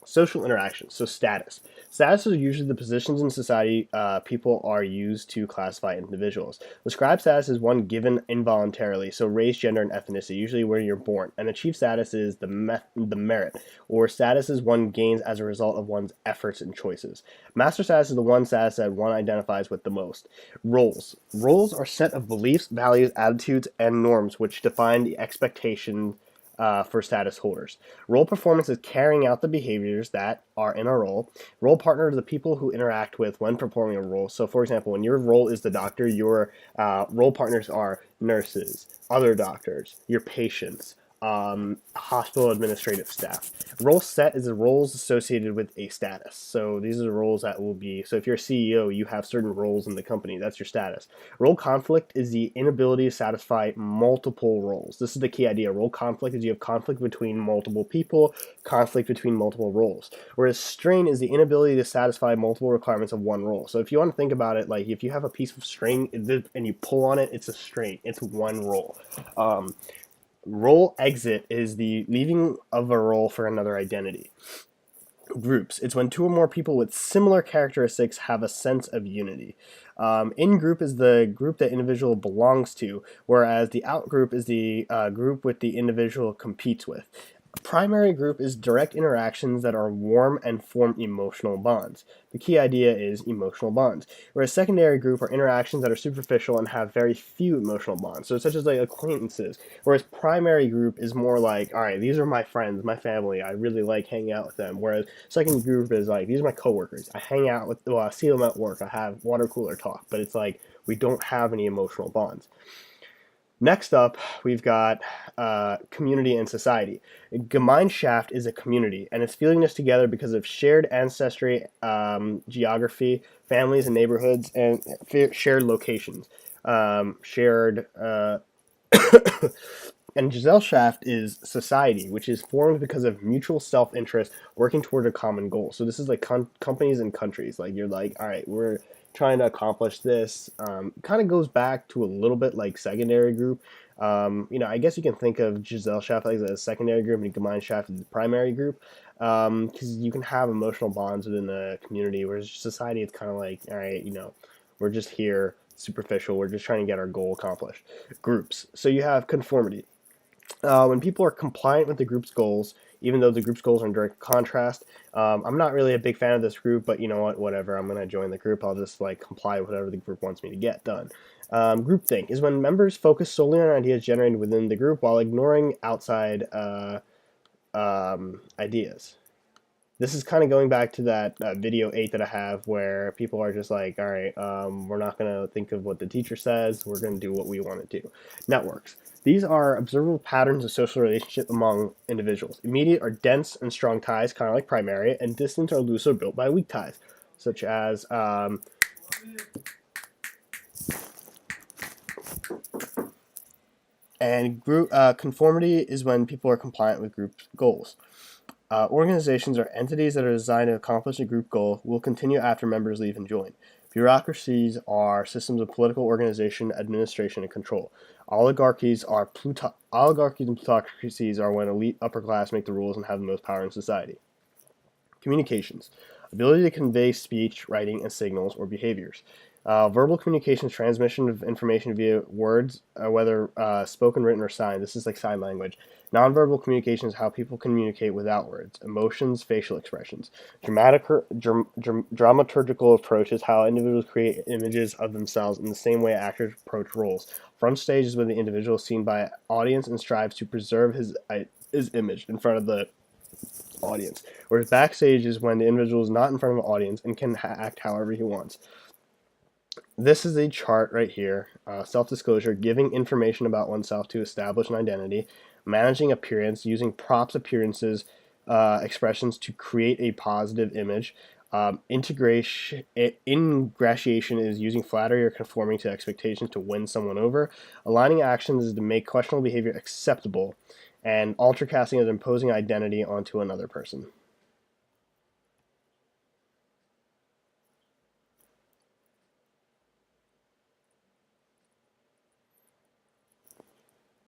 Social interactions, so status. Status is usually the positions in society people are used to classify individuals. Described status is one given involuntarily, so race, gender, and ethnicity, usually where you're born. And achieved status is the merit, or status is one gains as a result of one's efforts and choices. Master status is the one status that one identifies with the most. Roles. Roles are a set of beliefs, values, attitudes, and norms which define the expectation for status holders. Role performance is carrying out the behaviors that are in a role. Role partner are the people who interact with when performing a role. So, for example, when your role is the doctor, your role partners are nurses, other doctors, your patients, hospital administrative staff. Role set is the roles associated with a status. So these are the roles that will be. So if you're a CEO, you have certain roles in the company. That's your status. Role conflict is the inability to satisfy multiple roles. This is the key idea. Role conflict is you have conflict between multiple people, conflict between multiple roles. Whereas strain is the inability to satisfy multiple requirements of one role. So if you want to think about it, like if you have a piece of string and you pull on it, it's a strain. It's one role. Role exit is the leaving of a role for another identity. Groups. It's when two or more people with similar characteristics have a sense of unity. In group is the group that individual belongs to, whereas the out group is the group with the individual competes with. Primary group is direct interactions that are warm and form emotional bonds. The key idea is emotional bonds. Whereas secondary group are interactions that are superficial and have very few emotional bonds, so such as like acquaintances. Whereas primary group is more like, all right, these are my friends, my family. I really like hanging out with them. Whereas second group is like, these are my coworkers. I hang out with, well, I see them at work. I have water cooler talk, but it's like we don't have any emotional bonds. Next up, we've got community and society. Gemeinschaft is a community, and it's feeling this together because of shared ancestry, geography, families and neighborhoods, and shared locations. Shared And Gesellschaft is society, which is formed because of mutual self-interest working toward a common goal. So this is like companies and countries. Like you're like, all right, we're trying to accomplish this. Kind of goes back to a little bit like secondary group. I guess you can think of Gesellschaft like as a secondary group and Gemeinschaft as the primary group. Because you can have emotional bonds within the community, whereas society, it's kind of like, all right, we're just here superficial. We're just trying to get our goal accomplished. Groups. So you have conformity. When people are compliant with the group's goals, even though the group's goals are in direct contrast. I'm not really a big fan of this group, but you know what? Whatever. I'm gonna join the group. I'll just like comply with whatever the group wants me to get done. Groupthink is when members focus solely on ideas generated within the group while ignoring outside ideas. This is kind of going back to that video 8 that I have where people are just like, all right, we're not going to think of what the teacher says. We're going to do what we want to do. Networks. These are observable patterns of social relationship among individuals. Immediate are dense and strong ties, kind of like primary, and distant or loose or built by weak ties, such as and group conformity is when people are compliant with group goals. Organizations are entities that are designed to accomplish a group goal will continue after members leave and join. Bureaucracies are systems of political organization, administration, and control. Oligarchies and plutocracies are when elite upper class make the rules and have the most power in society. Communications. Ability to convey speech, writing, and signals or behaviors. Verbal communication is transmission of information via words, whether spoken, written, or signed. This is like sign language. Nonverbal communication is how people communicate without words. Emotions, facial expressions. Dramaturgical approach is how individuals create images of themselves in the same way actors approach roles. Front stage is when the individual is seen by audience and strives to preserve his image in front of the audience. Whereas backstage is when the individual is not in front of an audience and can act however he wants. This is a chart right here. Self-disclosure, giving information about oneself to establish an identity, managing appearance, using props, appearances, expressions to create a positive image. Ingratiation is using flattery or conforming to expectations to win someone over. Aligning actions is to make questionable behavior acceptable. And ultracasting is imposing identity onto another person.